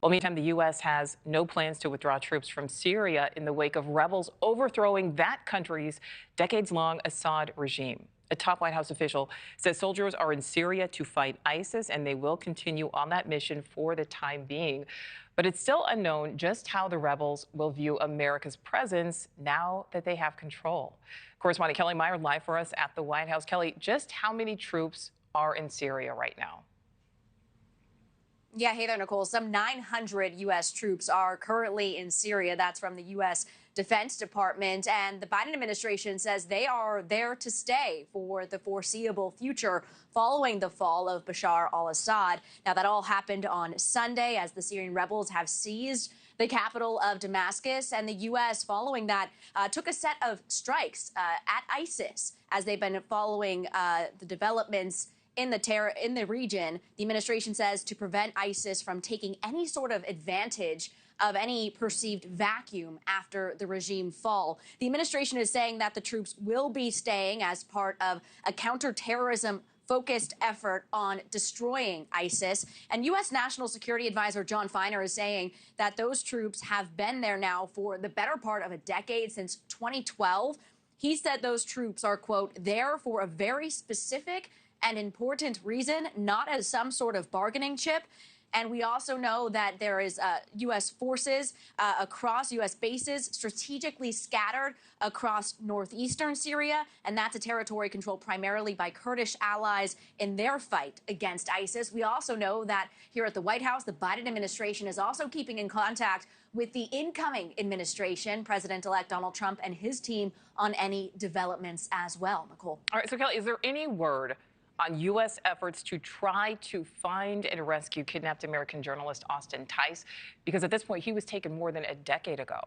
Well, meantime, the U.S. has no plans to withdraw troops from Syria in the wake of rebels overthrowing that country's decades-long Assad regime. A top White House official says soldiers are in Syria to fight ISIS, and they will continue on that mission for the time being. But it's still unknown just how the rebels will view America's presence now that they have control. Correspondent Kelly Meyer live for us at the White House. Kelly, just how many troops are in Syria right now? Yeah, hey there, Nichole. Some 900 U.S. troops are currently in Syria. That's from the U.S. Defense Department. And the Biden administration says they are there to stay for the foreseeable future following the fall of Bashar al-Assad. Now, that all happened on Sunday as the Syrian rebels have seized the capital of Damascus. And the U.S., following that, took a set of strikes at ISIS as they've been following the developments in the region. The administration says to prevent ISIS from taking any sort of advantage of any perceived vacuum after the regime fall. The administration is saying that the troops will be staying as part of a counterterrorism focused effort on destroying ISIS. And U.S. National Security Advisor John Feiner is saying that those troops have been there now for the better part of a decade, since 2012. He said those troops are, quote, there for a very specific and important reason, not as some sort of bargaining chip. And we also know that there is U.S. forces across U.S. bases strategically scattered across northeastern Syria, and that's a territory controlled primarily by Kurdish allies in their fight against ISIS. We also know that here at the White House, the Biden administration is also keeping in contact with the incoming administration, President-elect Donald Trump and his team, on any developments as well. Nichole. All right, so Kelly, is there any word on U.S. efforts to try to find and rescue kidnapped American journalist Austin Tice? Because at this point, he was taken more than a decade ago.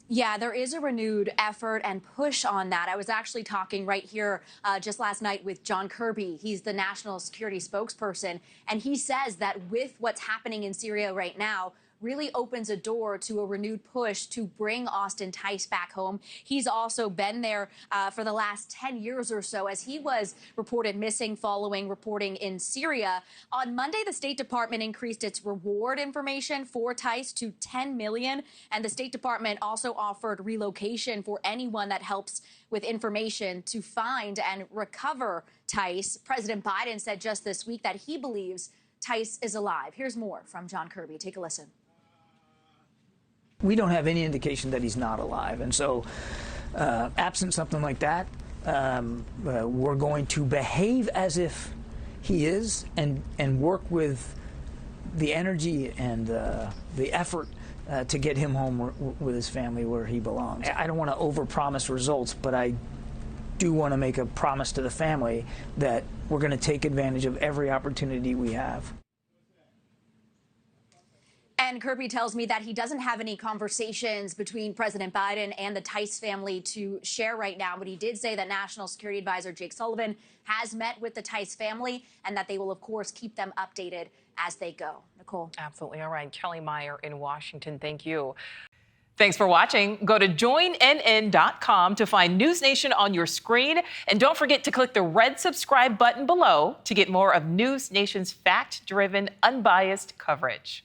Yeah, there is a renewed effort and push on that. I was actually talking right here just last night with John Kirby. He's the national security spokesperson, and he says that with what's happening in Syria right now, really opens a door to a renewed push to bring Austin Tice back home. He's also been there for the last 10 years or so, as he was reported missing following reporting in Syria. On Monday, the State Department increased its reward information for Tice to $10 million, and the State Department also offered relocation for anyone that helps with information to find and recover Tice. President Biden said just this week that he believes Tice is alive. Here's more from John Kirby. Take a listen. We don't have any indication that he's not alive. And so absent something like that, we're going to behave as if he is and work with the energy and the effort to get him home with his family where he belongs. I don't want to overpromise results, but I do want to make a promise to the family that we're going to take advantage of every opportunity we have. And Kirby tells me that he doesn't have any conversations between President Biden and the Tice family to share right now, but he did say that National Security Advisor Jake Sullivan has met with the Tice family and that they will, of course, keep them updated as they go. Nichole. Absolutely. All right. Kelly Meyer in Washington. Thank you. Thanks for watching. Go to joinnn.com to find NewsNation on your screen. And don't forget to click the red subscribe button below to get more of NewsNation's fact-driven, unbiased coverage.